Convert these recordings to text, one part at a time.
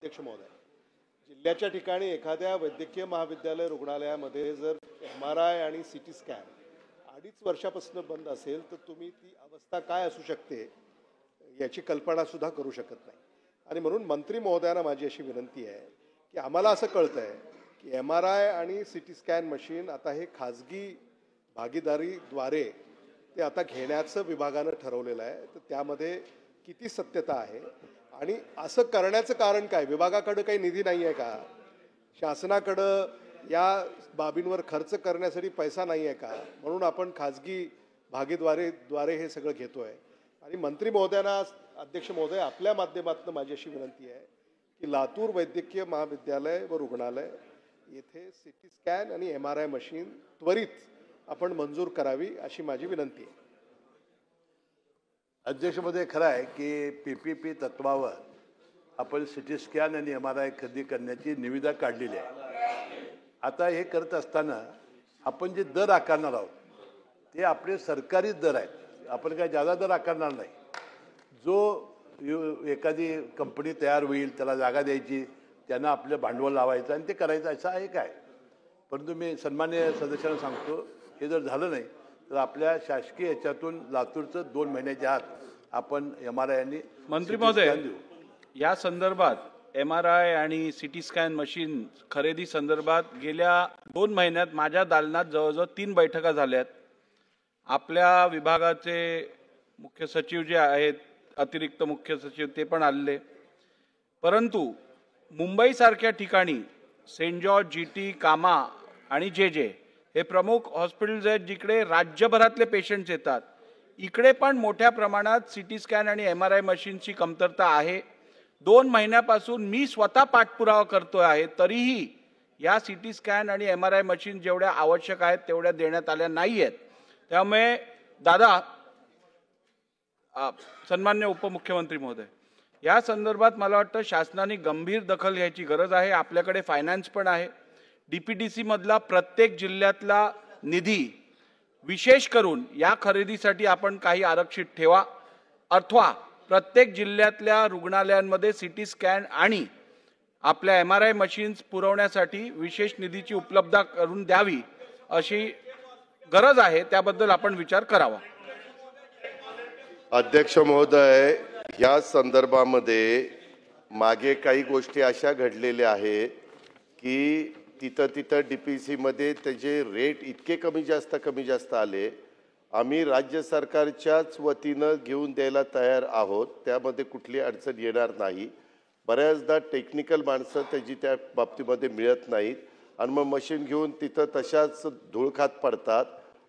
अध्यक्ष महोदय, जिल्ह्याच्या ठिकाणी एखाद्या वैद्यकीय महाविद्यालय रुग्णालयामध्ये जर MRI आणि CT स्कॅन 2.5 वर्षापासून बंद असेल तर तुम्ही ती अवस्था काय असू शकते याची कल्पना सुद्धा करू शकत नाही. आणि म्हणून मंत्री महोदयांना माझी अशी विनंती आहे की आम्हाला असं कळतंय की MRI आणि CT स्कॅन मशीन आता हे खाजगी भागीदारीद्वारे ते आता घेण्याचं विभागानं ठरवलेलं आहे. तर त्यामध्ये किती सत्यता आहे आणि असं करण्याचं कारण काय? विभागाकडे काही निधी नाही आहे का? शासनाकडं या बाबींवर खर्च करण्यासाठी पैसा नाही आहे का? म्हणून आपण खाजगी भागीदारीद्वारे हे सगळं घेतोय. आणि मंत्री महोदयांना, अध्यक्ष महोदय, आपल्या माध्यमातून माझी अशी विनंती आहे की लातूर वैद्यकीय महाविद्यालय व रुग्णालय येथे CT स्कॅन आणि MRI मशीन त्वरित आपण मंजूर करावी अशी माझी विनंती आहे. अध्यक्ष महोदय, खरं आहे की PPP तत्वावर आपण CT स्कॅन आणि MRI खरेदी करण्याची निविदा काढलेली आहे. आता हे करत असताना आपण जे दर आकारणार आहोत ते आपले सरकारी दर आहेत. आपण काय जादा दर आकारणार नाही. जो एखादी कंपनी तयार होईल त्याला जागा द्यायची, त्यांना आपलं भांडवल लावायचं आणि ते करायचं, असं एक आहे. परंतु मी सन्मान्य सदस्यांना सांगतो, हे जर झालं नाही तर आपल्या शासकीय याच्यातून लातूरचं 2 महिन्याच्या आत आपण MRI आणि मंत्री महोदय, या संदर्भात MRI आणि CT स्कॅन मशीन खरेदी संदर्भात गेल्या 2 महिन्यात माझ्या दालनात जवळजवळ 3 बैठका झाल्यात. आपल्या विभागाचे मुख्य सचिव जे आहेत, अतिरिक्त मुख्य सचिव, ते पण आलेले. परंतु मुंबईसारख्या ठिकाणी सेंट जॉर्ज, GT, कामा आणि JJ हे प्रमुख हॉस्पिटल्स आहेत जिकडे राज्यभरातले पेशंट्स येतात. इकडे पण मोठ्या प्रमाणात CT स्कॅन आणि MRI मशीनची कमतरता आहे. 2 महिन्यापासून मी स्वतः पाठपुरावा करतोय आहे, तरीही या CT स्कॅन आणि MRI मशीन जेवढ्या आवश्यक आहेत तेवढ्या देण्यात आल्या नाही आहेत. त्यामुळे दादा, सन्मान्य उपमुख्यमंत्री महोदय, या संदर्भात मला वाटतं शासनाने गंभीर दखल घ्यायची गरज आहे. आपल्याकडे फायनान्स पण आहे. DPTC मधला प्रत्येक जिल्ह्यातला निधी विशेष करून या खरेदीसाठी आपण काही आरक्षित ठेवा, अथवा प्रत्येक जिल्ह्यातल्या रुग्णालयांमध्ये CT स्कॅन आणि आपल्या MRI मशीन्स पुरवण्यासाठी विशेष निधीची उपलब्धता करून द्यावी अशी गरज आहे. त्याबद्दल आपण विचार करावा. अध्यक्ष महोदय, या संदर्भामध्ये मागे काही गोष्टी अशा घडलेल्या आहेत की तिथं DPC मध्ये त्याचे रेट इतके कमी जास्त आले. आम्ही राज्य सरकारच्याच वतीनं घेऊन द्यायला तयार आहोत, त्यामध्ये कुठली अडचण येणार नाही. बऱ्याचदा टेक्निकल माणसं त्याची त्या बाबतीमध्ये मिळत नाहीत आणि मग मशीन घेऊन तिथं तशाच धूळखात पडतात.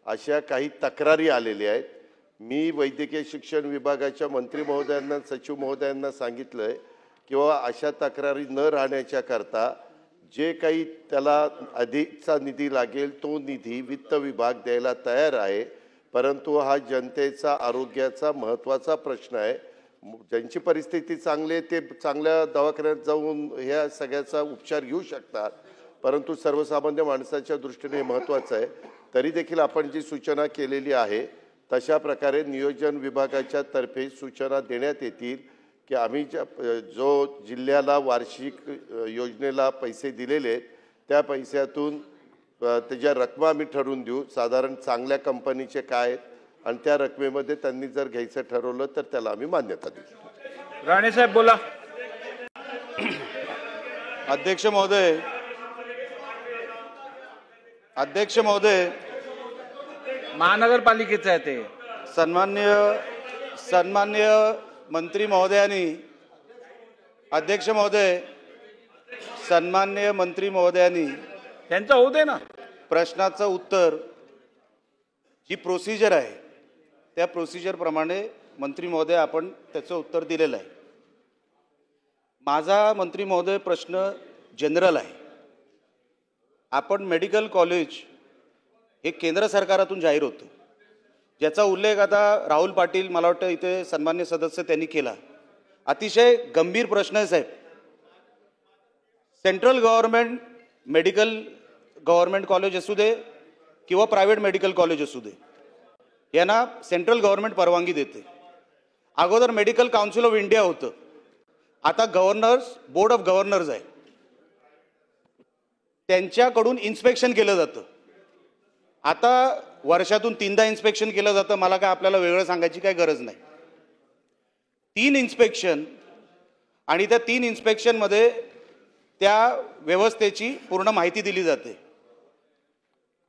अशा काही तक्रारी आलेल्या आहेत. मी वैद्यकीय शिक्षण विभागाच्या मंत्री महोदयांना, सचिव महोदयांना सांगितलं आहे किंवा अशा तक्रारी न राहण्याच्या करता जे काही त्याला अधिकचा निधी लागेल तो निधी वित्त विभाग द्यायला तयार आहे. परंतु हा जनतेचा आरोग्याचा महत्त्वाचा प्रश्न आहे. ज्यांची परिस्थिती चांगली आहे ते चांगल्या दवाखान्यात जाऊन ह्या सगळ्याचा उपचार घेऊ शकतात, परंतु सर्वसामान्य माणसाच्या दृष्टीने हे महत्त्वाचं आहे. तरी देखील आपण जी सूचना केलेली आहे तशा प्रकारे नियोजन विभागाच्या तर्फे सूचना देण्यात येतील की आम्ही जो जिल्ह्याला वार्षिक योजनेला पैसे दिलेले आहेत त्या पैशातून त्याच्या रकमा आम्ही ठरवून देऊ, साधारण चांगल्या कंपनीचे काय आहेत, आणि त्या रकमेमध्ये त्यांनी जर घ्यायचं ठरवलं तर त्याला आम्ही मान्यता देऊ. राणे साहेब बोला. अध्यक्ष महोदय, महानगरपालिकेचं आहे ते. सन्मान्य मंत्री महोदयांनी, अध्यक्ष महोदय, सन्मान्य मंत्री महोदयांनी त्यांचं होऊ दे ना. प्रश्नाचं उत्तर, जी प्रोसिजर आहे त्या प्रोसिजर प्रमाणे मंत्री महोदय आपण त्याचं उत्तर दिलेलं आहे. माझा मंत्री महोदय प्रश्न जनरल आहे. आपण मेडिकल कॉलेज हे केंद्र सरकारातून जाहीर होतं, ज्याचा उल्लेख आता राहुल पाटील, मला वाटतं इथे सन्मान्य सदस्य, त्यांनी केला. अतिशय गंभीर प्रश्न आहे साहेब. सेंट्रल गव्हर्नमेंट कॉलेज असू दे किंवा प्रायव्हेट मेडिकल कॉलेज असू दे, यांना सेंट्रल गव्हर्नमेंट परवानगी देते. अगोदर मेडिकल काउन्सिल ऑफ इंडिया होतं, आता बोर्ड ऑफ गव्हर्नर्स आहे, त्यांच्याकडून इन्स्पेक्शन केलं जातं. आता वर्षातून 3दा इन्स्पेक्शन केलं जातं. मला काय आपल्याला वेगळं सांगायची काही गरज नाही. 3 इन्स्पेक्शन आणि त्या 3 इन्स्पेक्शनमध्ये त्या व्यवस्थेची पूर्ण माहिती दिली जाते.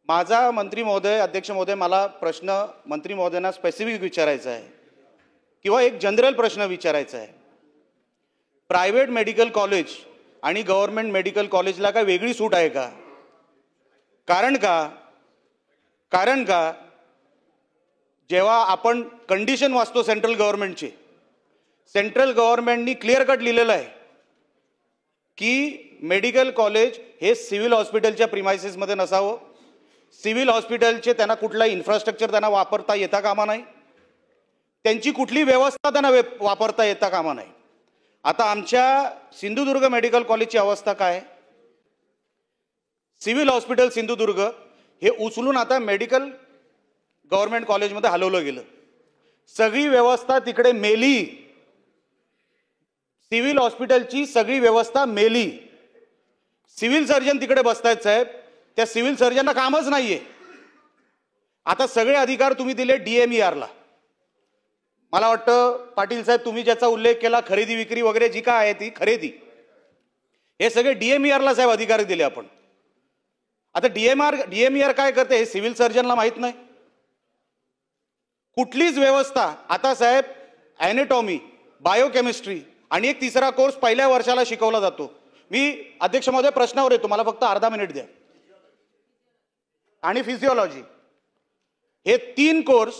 माझा मंत्री महोदय, अध्यक्ष महोदय, मला प्रश्न मंत्री महोदयांना स्पेसिफिक विचारायचा आहे किंवा एक जनरल प्रश्न विचारायचा आहे. प्रायव्हेट मेडिकल कॉलेज आणि गव्हर्नमेंट मेडिकल कॉलेजला काय वेगळी सूट आहे का? कारण का जेव्हा आपण कंडिशन वाचतो सेंट्रल गव्हर्नमेंटचे, सेंट्रल गव्हर्नमेंटनी क्लिअर कट लिहिलेलं आहे की मेडिकल कॉलेज हे सिव्हिल हॉस्पिटलच्या प्रिमायसेसमध्ये नसावं. सिव्हिल हॉस्पिटलचे त्यांना कुठला इन्फ्रास्ट्रक्चर त्यांना वापरता येता कामा नाही, त्यांची कुठली व्यवस्था त्यांना वापरता येता कामा नाही. आता आमच्या सिंधुदुर्ग मेडिकल कॉलेजची अवस्था काय? सिव्हिल हॉस्पिटल सिंधुदुर्ग हे उचलून आता मेडिकल गव्हर्नमेंट कॉलेजमध्ये हलवलं गेलं. सगळी व्यवस्था तिकडे मेली. सिव्हिल हॉस्पिटलची सगळी व्यवस्था मेली. सिव्हिल सर्जन तिकडे बसतायत साहेब, त्या सिव्हिल सर्जनला कामच नाहीये. आता सगळे अधिकार तुम्ही दिले DMERला. मला वाटतं पाटील साहेब तुम्ही ज्याचा उल्लेख केला, खरेदी विक्री वगैरे जी काय आहे ती खरेदी, हे सगळे DMERला साहेब अधिकार दिले आपण. आता DMER काय करते हे सिव्हिल सर्जनला माहित नाही. कुठलीच व्यवस्था आता साहेब ॲनेटॉमी, बायोकेमिस्ट्री आणि एक तिसरा कोर्स पहिल्या वर्षाला शिकवला जातो. मी अध्यक्ष महोदय प्रश्नावर येतो, मला फक्त अर्धा मिनिट द्या. आणि फिजिओलॉजी हे 3 कोर्स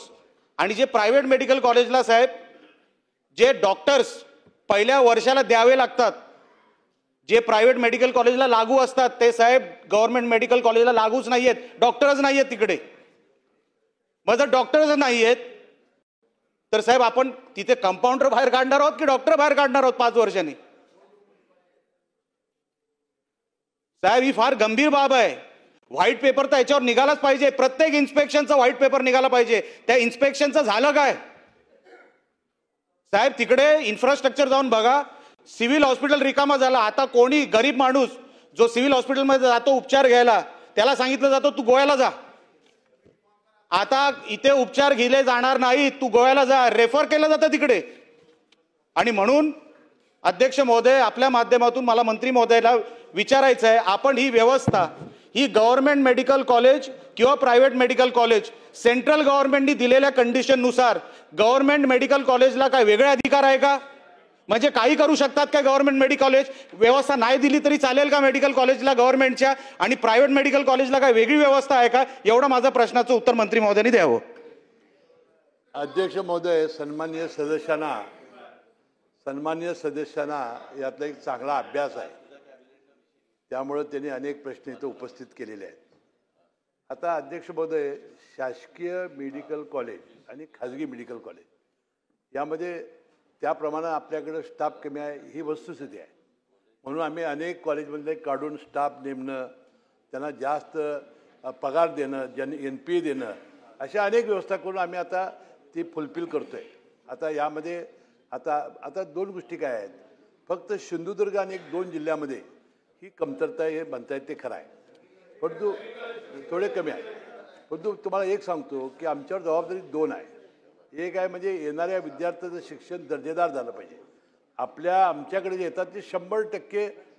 आणि जे प्रायव्हेट मेडिकल कॉलेजला साहेब जे डॉक्टर्स पहिल्या वर्षाला द्यावे लागतात, जे प्रायव्हेट मेडिकल कॉलेजला लागू असतात ते साहेब गव्हर्नमेंट मेडिकल कॉलेजला लागूच नाही आहेत. डॉक्टरच नाही आहेत तिकडे. मग जर डॉक्टरच नाही आहेत तर साहेब आपण तिथे कंपाऊंडर बाहेर काढणार आहोत की डॉक्टर बाहेर काढणार आहोत 5 वर्षांनी? साहेब ही फार गंभीर बाब आहे. व्हाईट पेपर तर याच्यावर निघालाच पाहिजे. प्रत्येक इन्स्पेक्शनचा व्हाईट पेपर निघाला पाहिजे. त्या इन्स्पेक्शनचं झालं काय साहेब? तिकडे इन्फ्रास्ट्रक्चर जाऊन बघा. सिव्हिल हॉस्पिटल रिकामा झाला. आता कोणी गरीब माणूस जो सिव्हिल हॉस्पिटलमध्ये जातो उपचार घ्यायला, त्याला सांगितलं जातं तू गोव्याला जा. आता इथे उपचार घेतले जाणार नाही, तू गोव्याला जा, रेफर केलं जातं तिकडे. आणि म्हणून अध्यक्ष महोदय, आपल्या माध्यमातून मला मंत्री महोदयाला विचारायचं आहे, आपण ही व्यवस्था ही गव्हर्नमेंट मेडिकल कॉलेज किंवा प्रायव्हेट मेडिकल कॉलेज सेंट्रल गव्हर्नमेंटनी दिलेल्या कंडिशननुसार गव्हर्नमेंट मेडिकल कॉलेजला काय वेगळे अधिकार आहे का? म्हणजे काही करू शकतात का गव्हर्नमेंट मेडिकल कॉलेज? व्यवस्था नाही दिली तरी चालेल का मेडिकल कॉलेजला गव्हर्नमेंटच्या? आणि प्रायव्हेट मेडिकल कॉलेजला काय वेगळी व्यवस्था आहे का? एवढं माझं प्रश्नाचं उत्तर मंत्री महोदयांनी द्यावं. अध्यक्ष महोदय, सन्माननीय सदस्यांना यातला एक चांगला अभ्यास आहे, त्यामुळे त्यांनी अनेक प्रश्न इथं उपस्थित केलेले आहेत. आता अध्यक्ष महोदय, शासकीय मेडिकल कॉलेज आणि खाजगी मेडिकल कॉलेज यामध्ये त्याप्रमाणे आपल्याकडे स्टाफ कमी आहे ही वस्तुस्थिती आहे. म्हणून आम्ही अनेक कॉलेजमधले काढून स्टाफ नेमणं, त्यांना जास्त पगार देणं, NPA देणं, अशा अनेक व्यवस्था करून आम्ही आता ती फुलफिल करतोय. आता यामध्ये आता 2 गोष्टी काय आहेत, फक्त सिंधुदुर्ग आणि 1-2 जिल्ह्यामध्ये ही कमतरता हे म्हणतायत ते खरं आहे, परंतु थोडे कमी आहे. परंतु तुम्हाला एक सांगतो की आमच्यावर जबाबदारी 2 आहे. एक आहे म्हणजे येणाऱ्या विद्यार्थ्याचं शिक्षण दर्जेदार झालं पाहिजे. आमच्याकडे जे येतात ते 100%